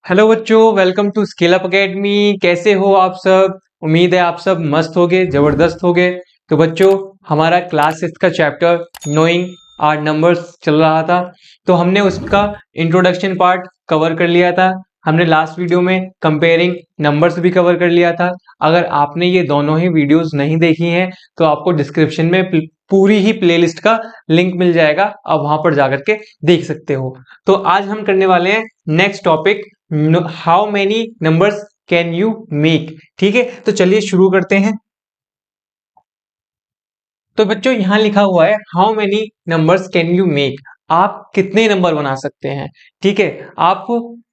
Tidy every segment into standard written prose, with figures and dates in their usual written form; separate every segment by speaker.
Speaker 1: Hello बच्चों, welcome to Skill Up Academy. कैसे हो आप सब? उम्मीद है आप सब मस्त होगे, जबरदस्त होगे। तो बच्चों, हमारा क्लास 6 का चैप्टर नोइंग आर नंबर्स चल रहा था। तो हमने उसका इंट्रोडक्शन पार्ट कवर कर लिया था। हमने लास्ट वीडियो में कंपेयरिंग नंबर्स भी कवर कर लिया था। अगर आपने ये दोनों ही वीडियोस नहीं देखी हैं तो आपको डिस्क्रिप्शन में पूरी ही प्लेलिस्ट का लिंक मिल जाएगा, आप वहां पर जाकर के देख सकते हो। तो आज हम करने वाले हैं next topic, how many numbers can you make. ठीक है, तो चलिए शुरू करते हैं। तो बच्चों, यहां लिखा हुआ है how many numbers can you make. आप कितने नंबर बना सकते हैं? ठीक है, आप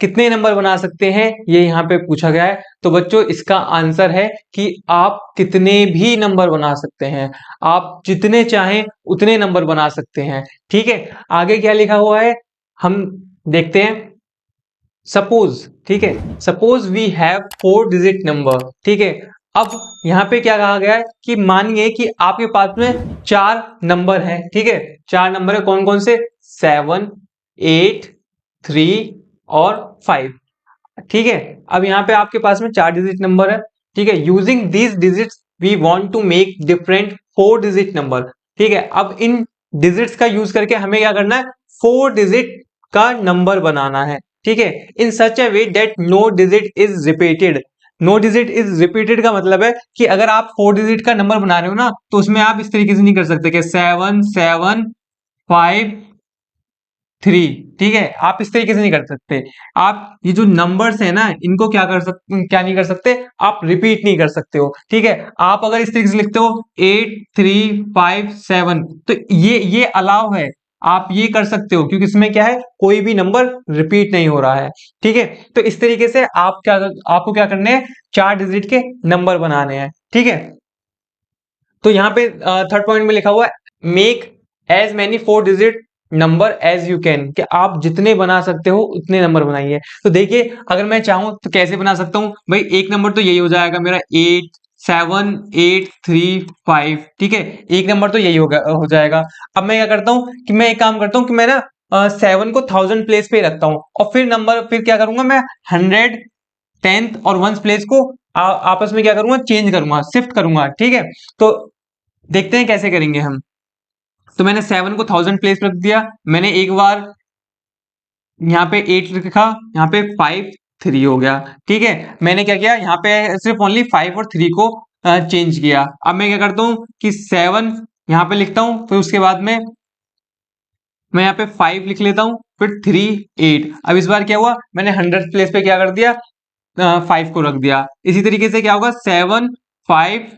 Speaker 1: कितने नंबर बना सकते हैं ये यहाँ पे पूछा गया है। तो बच्चों, इसका आंसर है कि आप कितने भी नंबर बना सकते हैं। आप जितने चाहें उतने नंबर बना सकते हैं। ठीक है, आगे क्या लिखा हुआ है हम देखते हैं। सपोज, ठीक है, suppose we have 4 digit number. ठीक है, अब यहाँ पे क्या कहा गया है कि मानिए कि आपके पास में 4 नंबर हैं। ठीक है, 4 नंबर है, कौन कौन से? 7, 8, 3 और 5। ठीक है, अब यहाँ पे आपके पास में 4 डिजिट नंबर है। ठीक है, using these digits we want to make different 4 digit number. ठीक है, अब इन डिजिट्स का यूज करके हमें क्या करना है? 4 डिजिट का नंबर बनाना है। ठीक है, in such a way that no digit is repeated. No digit is repeated का मतलब है कि अगर आप 4 डिजिट का नंबर बना रहे हो ना, तो उसमें आप इस तरीके से नहीं कर सकते कि 7, 7, 5, 3। ठीक है, आप इस तरीके से नहीं कर सकते। आप ये जो नंबर्स है ना, इनको क्या नहीं कर सकते? आप रिपीट नहीं कर सकते हो। ठीक है, आप अगर इस तरीके से लिखते हो 8, 3, 5, 7, तो ये अलाउ है, आप ये कर सकते हो, क्योंकि इसमें क्या है, कोई भी नंबर रिपीट नहीं हो रहा है। ठीक है, तो इस तरीके से आपको क्या करने हैं? 4 डिजिट के नंबर बनाने हैं। ठीक है, तो यहाँ पे थर्ड पॉइंट में लिखा हुआ है make as many 4 digit number as you can, कि आप जितने बना सकते हो उतने नंबर बनाइए। तो देखिए, अगर मैं चाहूं तो कैसे बना सकता हूं भाई? एक नंबर तो यही हो जाएगा मेरा, 8, 7, 8, 3, 5। ठीक है, एक नंबर तो यही हो जाएगा। अब मैं क्या करता हूँ कि मैं एक काम करता हूँ कि मैं ना 7 को 1000 प्लेस पे रखता हूँ, और फिर क्या करूंगा मैं? 100, 10th और 1st प्लेस को आपस में क्या करूंगा? चेंज करूंगा, शिफ्ट करूंगा। ठीक है, तो देखते हैं कैसे करेंगे हम। तो मैंने 7 को 1000 प्लेस रख दिया, मैंने एक बार यहाँ पे 8 लिखा, यहाँ पे 5, 3 हो गया। ठीक है, मैंने क्या किया, यहाँ पे सिर्फ ओनली 5 और 3 को चेंज किया। अब मैं क्या करता हूँ कि 7 यहाँ पे लिखता हूँ, फिर उसके बाद में मैं यहाँ पे 5 लिख लेता हूँ, फिर 3, 8। अब इस बार क्या हुआ, मैंने 100 प्लेस पे क्या कर दिया? 5 को रख दिया। इसी तरीके से क्या होगा? 7, 5,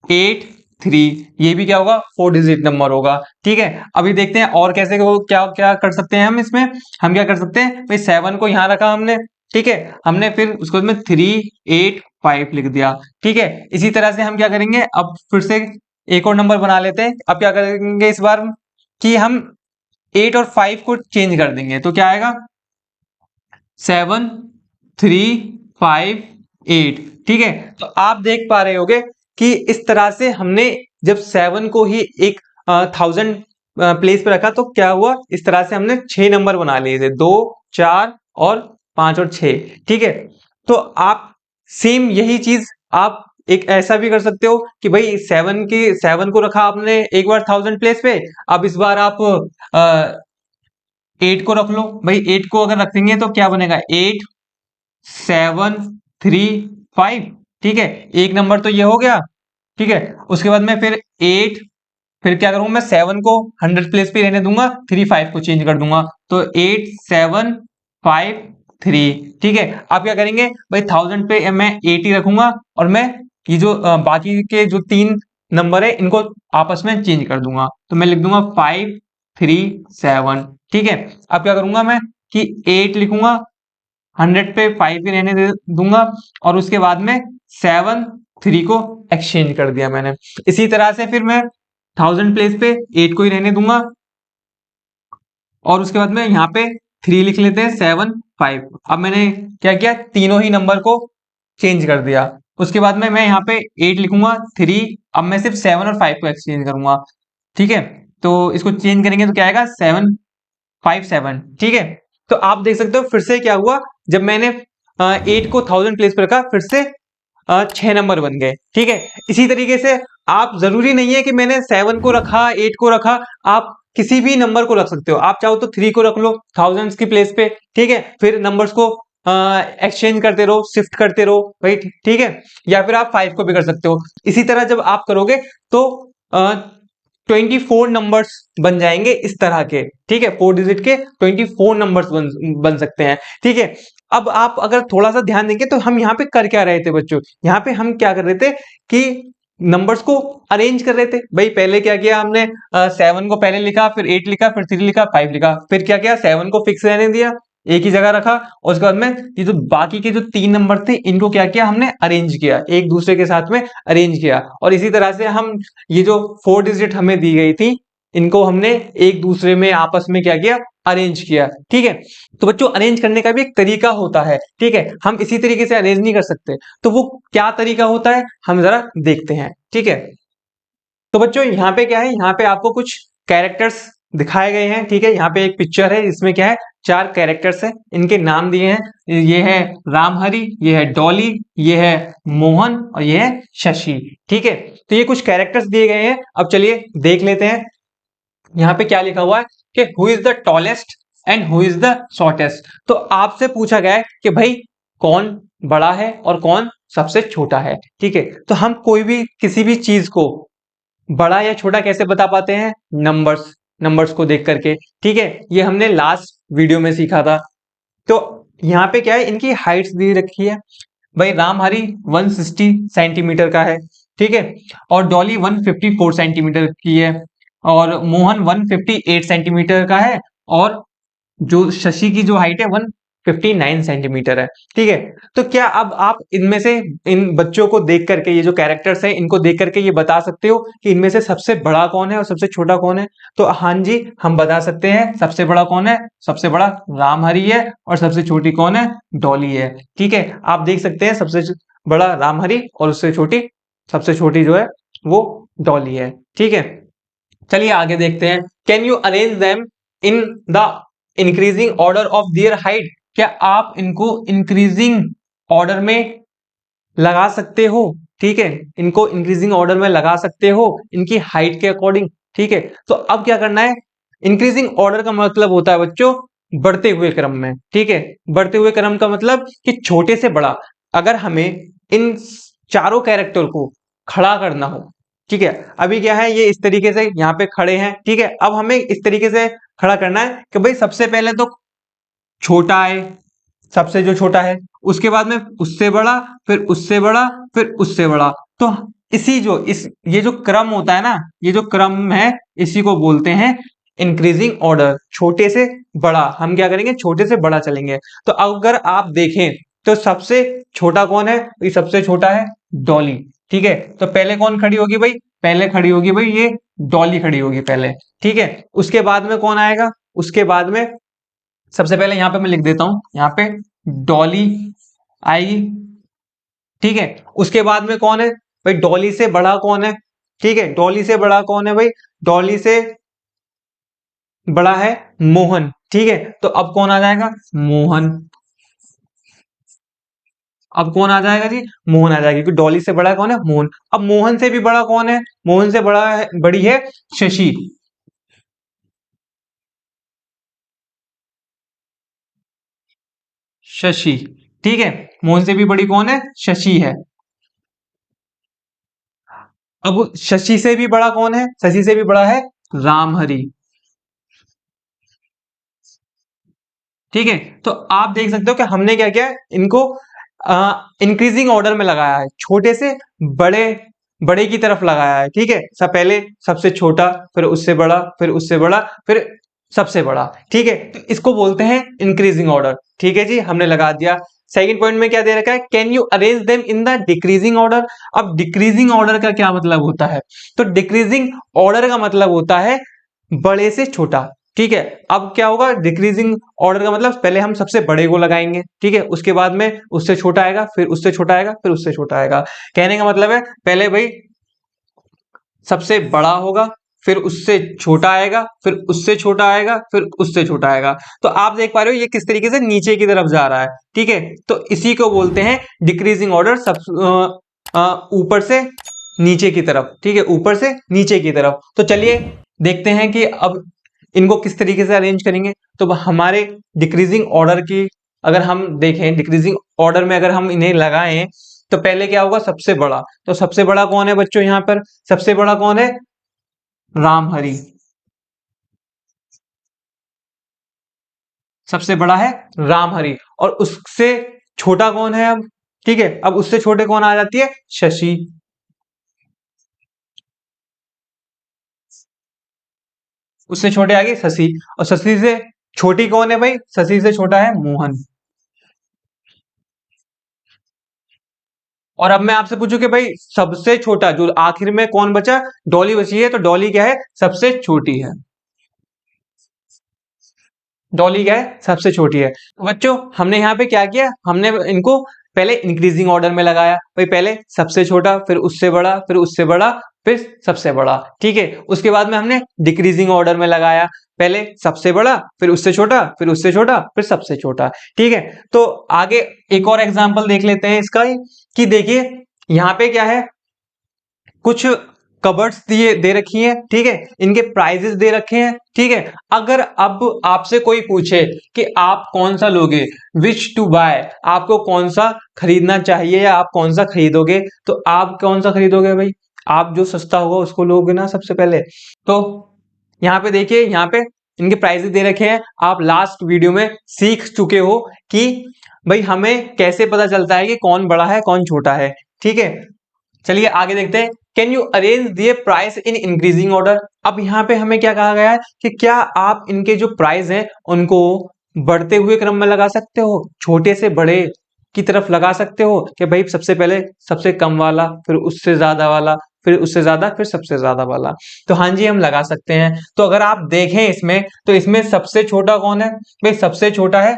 Speaker 1: 8, 3, ये भी क्या होगा? 4 डिजिट नंबर होगा। ठीक है, अभी देखते हैं और कैसे क्या क्या कर सकते हैं हम इसमें। हम क्या कर सकते हैं भाई? 7 को यहाँ रखा हमने। ठीक है, हमने फिर उसको में 3, 8, 5 लिख दिया। ठीक है, इसी तरह से हम क्या करेंगे, अब फिर से एक और नंबर बना लेते हैं। अब क्या करेंगे इस बार कि हम 8 और 5 को चेंज कर देंगे, तो क्या आएगा? 7, 3, 5, 8। ठीक है, तो आप देख पा रहे होगे कि इस तरह से हमने जब 7 को ही एक 1000 प्लेस पे रखा, तो क्या हुआ? इस तरह से हमने 6 नंबर बना लिए थे, 2, 4 और 5 और 6। ठीक है, तो आप सेम यही चीज आप एक ऐसा भी कर सकते हो कि भाई 7 को रखा आपने एक बार 1000 प्लेस पे, अब इस बार आप 8 को रख लो। भाई 8 को अगर रखेंगे तो क्या बनेगा? 8, 7, 3, 5। ठीक है, एक नंबर तो ये हो गया। ठीक है, उसके बाद में फिर 8, फिर क्या करूंगा मैं? 7 को 100 प्लेस पे रहने दूंगा, 3, 5 को चेंज कर दूंगा, तो 8, 7, 5, 3। ठीक है, आप क्या करेंगे भाई? 1000 पे मैं 80 रखूंगा, और मैं ये जो बाकी के जो 3 नंबर है इनको आपस में चेंज कर दूंगा, तो मैं लिख दूंगा 5, 3, 7। ठीक है, अब क्या करूंगा मैं कि 8 लिखूंगा, 100 पे 5 ही रहने दूंगा, और उसके बाद में 7, 3 को एक्सचेंज कर दिया मैंने। इसी तरह से फिर मैं 1000 प्लेस पे 8 को ही रहने दूंगा, और उसके बाद में यहाँ पे 3 लिख लेते हैं, 7, 5। अब मैंने क्या किया? तीनों ही नंबर को चेंज कर दिया। उसके बाद में मैं यहाँ पे 8 लिखूंगा, 3। अब मैं सिर्फ 7 और 5 को एक्सचेंज करूंगा। ठीक है, तो इसको चेंज करेंगे तो क्या आएगा? 7, 5, 7। ठीक है, तो आप देख सकते हो फिर से क्या हुआ, जब मैंने 8 को 1000 प्लेस पर रखा, फिर से 6 नंबर बन गए। ठीक है, इसी तरीके से आप जरूरी नहीं है कि मैंने 7 को रखा 8 को रखा, आप किसी भी नंबर को रख सकते हो। आप चाहो तो 3 को रख लो थाउजेंड्स की प्लेस पे। ठीक है, फिर नंबर्स को एक्सचेंज करते रहो, शिफ्ट करते रहो भाई। ठीक है, या फिर आप 5 को भी कर सकते हो। इसी तरह जब आप करोगे तो 24 नंबर्स बन जाएंगे इस तरह के। ठीक है, 4 डिजिट के 24 नंबर्स बन सकते हैं। ठीक है, अब आप अगर थोड़ा सा ध्यान देंगे तो हम यहाँ पे कर क्या रहे थे बच्चों, यहाँ पे हम क्या कर रहे थे कि नंबर्स को अरेंज कर रहे थे भाई। पहले क्या किया हमने, 7 को पहले लिखा, फिर 8 लिखा, फिर 3 लिखा, 5 लिखा, फिर क्या किया 7 को फिक्स रहने दिया, एक ही जगह रखा, और उसके बाद में ये जो बाकी के जो 3 नंबर थे इनको क्या किया हमने अरेंज किया, एक दूसरे के साथ में अरेंज किया। और इसी तरह से हम ये जो 4 डिजिट हमें दी गई थी इनको हमने एक दूसरे में आपस में क्या किया, अरेंज किया। ठीक है, तो बच्चों अरेंज करने का भी एक तरीका होता है। ठीक है, हम इसी तरीके से अरेंज नहीं कर सकते, तो वो क्या तरीका होता है हम जरा देखते हैं। ठीक है, तो बच्चों यहाँ पे क्या है, यहाँ पे आपको कुछ कैरेक्टर्स दिखाए गए हैं। ठीक है, यहाँ पे एक पिक्चर है, इसमें क्या है 4 कैरेक्टर्स हैं, इनके नाम दिए हैं। ये है रामहरि, ये है डॉली, ये है मोहन और ये है शशि। ठीक है, तो ये कुछ कैरेक्टर्स दिए गए हैं। अब चलिए देख लेते हैं यहाँ पे क्या लिखा हुआ है कि who is the tallest and who is the shortest. तो आपसे पूछा गया है कि भाई कौन बड़ा है और कौन सबसे छोटा है। ठीक है, तो हम कोई भी किसी भी चीज को बड़ा या छोटा कैसे बता पाते हैं, नंबर्स को देख करके। ठीक है, ये हमने लास्ट वीडियो में सीखा था। तो यहाँ पे क्या है, इनकी हाइट्स दी रखी है भाई। रामहरि 160 सेंटीमीटर का है। ठीक है, और डॉली 154 सेंटीमीटर की है, और मोहन 158 सेंटीमीटर का है, और जो शशि की जो हाइट है 159 सेंटीमीटर है। ठीक है, तो क्या अब आप इनमें से इन बच्चों को देख करके, ये जो कैरेक्टर्स हैं इनको देख करके ये बता सकते हो कि इनमें से सबसे बड़ा कौन है और सबसे छोटा कौन है? तो हाँ जी, हम बता सकते हैं। सबसे बड़ा कौन है? सबसे बड़ा रामहरि है, और सबसे छोटी कौन है? डॉली है। ठीक है, आप देख सकते हैं सबसे बड़ा रामहरि और उससे छोटी, सबसे छोटी जो है वो डॉली है। ठीक है, चलिए आगे देखते हैं। Can you arrange them in the increasing order of their height? क्या आप इनको इंक्रीजिंग ऑर्डर में लगा सकते हो? ठीक है, इनको इंक्रीजिंग ऑर्डर में लगा सकते हो इनकी हाइट के अकॉर्डिंग। ठीक है, तो अब क्या करना है, इंक्रीजिंग ऑर्डर का मतलब होता है बच्चों बढ़ते हुए क्रम में। ठीक है, बढ़ते हुए क्रम का मतलब कि छोटे से बड़ा। अगर हमें इन चारों कैरेक्टर को खड़ा करना हो, ठीक है, अभी क्या है ये इस तरीके से यहाँ पे खड़े हैं। ठीक है, अब हमें इस तरीके से खड़ा करना है कि भाई सबसे पहले तो छोटा है, सबसे जो छोटा है, उसके बाद में उससे बड़ा, फिर उससे बड़ा, फिर उससे बड़ा। तो इसी जो इस ये जो क्रम होता है ना, ये जो क्रम है इसी को बोलते हैं इंक्रीजिंग ऑर्डर। छोटे से बड़ा, हम क्या करेंगे छोटे से बड़ा चलेंगे। तो अगर आप देखें तो सबसे छोटा कौन है? ये सबसे छोटा है डॉली। ठीक है, तो पहले कौन खड़ी होगी भाई? पहले खड़ी होगी भाई ये डॉली खड़ी होगी पहले। ठीक है, उसके बाद में कौन आएगा? उसके बाद में सबसे पहले यहां पे मैं लिख देता हूं, यहां पे डॉली आएगी। ठीक है, उसके बाद में कौन है भाई? डॉली से बड़ा कौन है? ठीक है, डॉली से बड़ा कौन है भाई? डॉली से बड़ा है मोहन। ठीक है, तो अब कौन आ जाएगा? मोहन। अब कौन आ जाएगा जी? मोहन आ जाएगी, क्योंकि डॉली से बड़ा कौन है? मोहन। अब मोहन से भी बड़ा कौन है? मोहन से बड़ा है, बड़ी है शशि। शशि, ठीक है, मोहन से भी बड़ी कौन है? शशि है। अब शशि से भी बड़ा कौन है? शशि से भी बड़ा है रामहरि। ठीक है, तो आप देख सकते हो कि हमने क्या किया है, इनको इंक्रीजिंग ऑर्डर में लगाया है, छोटे से बड़े बड़े की तरफ लगाया है। ठीक है, सब पहले सबसे छोटा, फिर उससे बड़ा, फिर उससे बड़ा, फिर सबसे बड़ा। ठीक है, तो इसको बोलते हैं इंक्रीजिंग ऑर्डर। ठीक है जी, हमने लगा दिया। सेकंड पॉइंट में क्या दे रखा है? Can you arrange them in the decreasing order? अब डिक्रीजिंग ऑर्डर का क्या मतलब होता है? तो डिक्रीजिंग ऑर्डर का मतलब होता है बड़े से छोटा। ठीक है, अब क्या होगा डिक्रीजिंग ऑर्डर का मतलब, पहले हम सबसे बड़े को लगाएंगे। ठीक है, उसके बाद में उससे छोटा आएगा, फिर उससे छोटा आएगा, फिर उससे छोटा आएगा। कहने का मतलब है पहले भाई सबसे बड़ा होगा, फिर उससे छोटा आएगा, फिर उससे छोटा आएगा, फिर उससे छोटा आएगा। तो आप देख पा रहे हो ये किस तरीके से नीचे की तरफ जा रहा है, ठीक है। तो इसी को बोलते हैं डिक्रीजिंग ऑर्डर, सब ऊपर से नीचे की तरफ, ठीक है, ऊपर से नीचे की तरफ। तो चलिए देखते हैं कि अब इनको किस तरीके से अरेंज करेंगे। तो हमारे डिक्रीजिंग ऑर्डर की अगर हम देखें, डिक्रीजिंग ऑर्डर में अगर हम इन्हें लगाएं तो पहले क्या होगा, सबसे बड़ा। तो सबसे बड़ा कौन है बच्चों, यहां पर सबसे बड़ा कौन है, रामहरि। सबसे बड़ा है रामहरि। और उससे छोटा कौन है अब, ठीक है, अब उससे छोटे कौन आ जाती है, शशि। उससे छोटे आ गई शशि। और शशि से छोटी कौन है भाई, शशि से छोटा है मोहन। और अब मैं आपसे पूछूं कि भाई सबसे छोटा जो आखिर में कौन बचा, डॉली बची है। तो डॉली क्या है, सबसे छोटी है। डॉली क्या है, सबसे छोटी है। तो बच्चों हमने यहाँ पे क्या किया, हमने इनको पहले इंक्रीजिंग ऑर्डर में लगाया। भाई पहले सबसे छोटा, फिर उससे बड़ा, फिर उससे बड़ा, फिर सबसे बड़ा, ठीक है। उसके बाद में हमने डिक्रीजिंग ऑर्डर में लगाया, पहले सबसे बड़ा, फिर उससे छोटा, फिर उससे छोटा, फिर सबसे छोटा, ठीक है। तो आगे एक और एग्जाम्पल देख लेते हैं इसका ही, कि देखिए यहाँ पे क्या है, कुछ कबर्ड्स दिए दे रखी हैं, ठीक है, इनके प्राइजेस दे रखे हैं, ठीक है। अगर अब आपसे कोई पूछे कि आप कौन सा लोगे, विच टू बाय, आपको कौन सा खरीदना चाहिए या आप कौन सा खरीदोगे, तो आप कौन सा खरीदोगे भाई, आप जो सस्ता होगा उसको लोगे ना सबसे पहले। तो यहाँ पे देखिए, यहाँ पे इनके प्राइजेस दे रखे हैं। आप लास्ट वीडियो में सीख चुके हो कि भाई हमें कैसे पता चलता है कि कौन बड़ा है कौन छोटा है, ठीक है। चलिए आगे देखते हैं, कैन यू अरेंज दिए प्राइस इन इंक्रीजिंग ऑर्डर। अब यहाँ पे हमें क्या कहा गया है कि क्या आप इनके जो प्राइस हैं उनको बढ़ते हुए क्रम में लगा सकते हो, छोटे से बड़े की तरफ लगा सकते हो, कि भाई सबसे पहले सबसे कम वाला, फिर उससे ज्यादा वाला, फिर उससे ज्यादा, फिर सबसे ज्यादा वाला। तो हाँ जी हम लगा सकते हैं। तो अगर आप देखें इसमें, तो इसमें सबसे छोटा कौन है भाई, सबसे छोटा है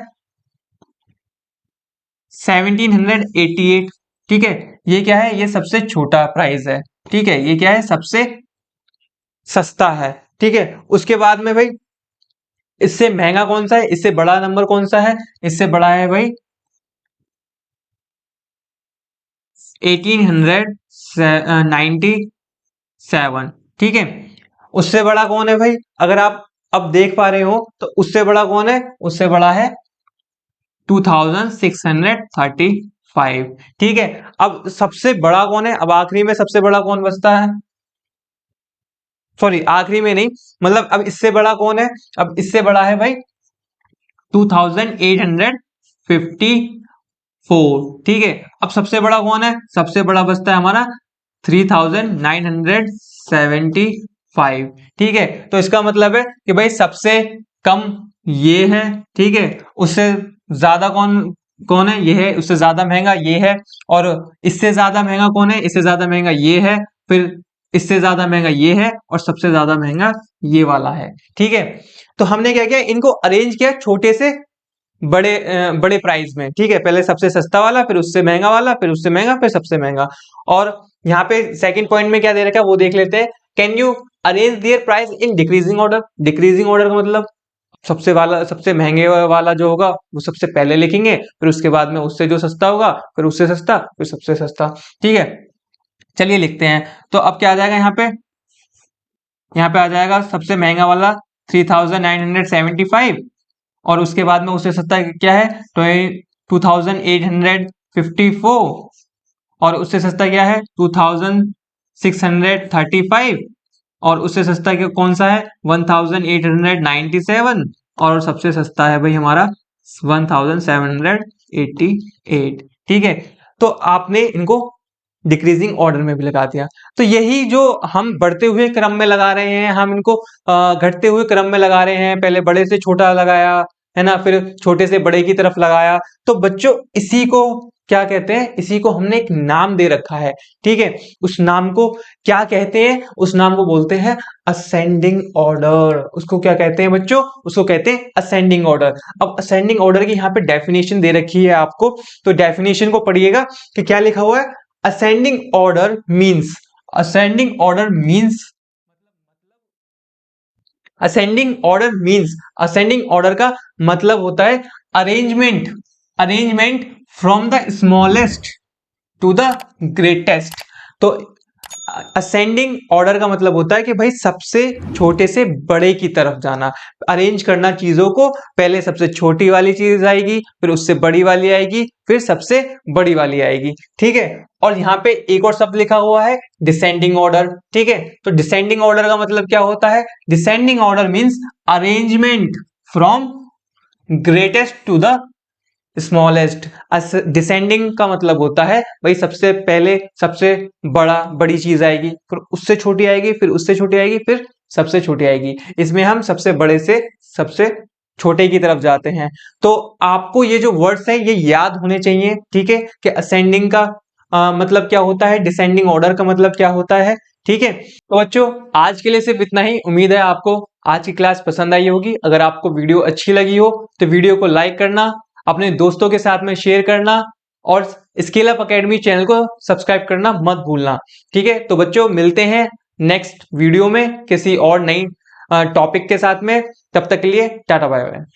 Speaker 1: 1788, ठीक है। ये क्या है, ये सबसे छोटा प्राइस है, ठीक है। ये क्या है, सबसे सस्ता है, ठीक है। उसके बाद में भाई इससे महंगा कौन सा है, इससे बड़ा नंबर कौन सा है, इससे बड़ा है भाई 1897, ठीक है। उससे बड़ा कौन है भाई, अगर आप अब देख पा रहे हो तो उससे बड़ा कौन है, उससे बड़ा है 2635, ठीक है। अब सबसे बड़ा कौन है, अब आखिरी में सबसे बड़ा कौन बचता है, सॉरी आखिरी में नहीं, मतलब अब इससे बड़ा कौन है, अब इससे बड़ा है भाई 2854, ठीक है। अब सबसे बड़ा कौन है, सबसे बड़ा बचता है हमारा 3975, ठीक है। तो इसका मतलब है कि भाई सबसे कम ये है, ठीक है, उससे ज्यादा कौन कौन है, ये है, उससे ज्यादा महंगा ये है, और इससे ज्यादा महंगा कौन है, इससे ज्यादा महंगा ये है, फिर इससे ज्यादा महंगा ये है, और सबसे ज्यादा महंगा ये वाला है, ठीक है। तो हमने क्या किया, इनको अरेंज किया छोटे से बड़े प्राइस में, ठीक है। पहले सबसे सस्ता वाला, फिर उससे महंगा वाला, फिर उससे महंगा, फिर सबसे महंगा। और यहाँ पे सेकंड पॉइंट में क्या दे रखा है वो देख लेते हैं, can you arrange there price in decreasing order. Decreasing order का मतलब सबसे महंगे वाला जो होगा वो सबसे पहले लिखेंगे, फिर उसके बाद में उससे जो सस्ता होगा, फिर उससे सस्ता, फिर सबसे सस्ता, ठीक है। चलिए लिखते हैं। तो अब क्या आ जाएगा यहाँ पे आ जाएगा सबसे महंगा वाला 3975, और उसके बाद में उससे सस्ता क्या है, 2854, और उससे सस्ता क्या है 2635, और उससे सस्ता क्या कौन सा है 1897, और सबसे सस्ता है भाई हमारा 1788, ठीक है। तो आपने इनको डिक्रीजिंग ऑर्डर में भी लगा दिया। तो यही जो हम बढ़ते हुए क्रम में लगा रहे हैं, हम इनको घटते हुए क्रम में लगा रहे हैं, पहले बड़े से छोटा लगाया है ना, फिर छोटे से बड़े की तरफ लगाया। तो बच्चों इसी को क्या कहते हैं, इसी को हमने एक नाम दे रखा है, ठीक है। उस नाम को क्या कहते हैं, उस नाम को बोलते हैं असेंडिंग ऑर्डर। उसको क्या कहते हैं बच्चों, उसको कहते हैं असेंडिंग ऑर्डर। अब असेंडिंग ऑर्डर की यहाँ पे डेफिनेशन दे रखी है आपको, तो डेफिनेशन को पढ़िएगा कि क्या लिखा हुआ है। ascending order means ascending order means, ascending order का मतलब होता है arrangement, arrangement from the smallest to the greatest. तो असेंडिंग ऑर्डर का मतलब होता है कि भाई सबसे छोटे से बड़े की तरफ जाना, अरेंज करना चीजों को, पहले सबसे छोटी वाली चीज आएगी, फिर उससे बड़ी वाली आएगी, फिर सबसे बड़ी वाली आएगी, ठीक है। और यहाँ पे एक और शब्द लिखा हुआ है डिसेंडिंग ऑर्डर, ठीक है। तो डिसेंडिंग ऑर्डर का मतलब क्या होता है? Descending order means arrangement from greatest to the smallest. Descending का मतलब होता है भाई सबसे पहले सबसे बड़ी चीज आएगी, फिर उससे छोटी आएगी, फिर उससे छोटी आएगी, फिर सबसे छोटी आएगी। इसमें हम सबसे बड़े से सबसे छोटे की तरफ जाते हैं। तो आपको ये जो वर्ड्स है ये याद होने चाहिए, ठीक है, कि असेंडिंग का मतलब क्या होता है, डिसेंडिंग ऑर्डर का मतलब क्या होता है, ठीक है। तो बच्चों आज के लिए सिर्फ इतना ही। उम्मीद है आपको आज की क्लास पसंद आई होगी। अगर आपको वीडियो अच्छी लगी हो तो वीडियो को लाइक करना, अपने दोस्तों के साथ में शेयर करना और स्किल अप एकेडमी चैनल को सब्सक्राइब करना मत भूलना, ठीक है। तो बच्चों मिलते हैं नेक्स्ट वीडियो में किसी और नई टॉपिक के साथ में। तब तक के लिए टाटा बाय बाय।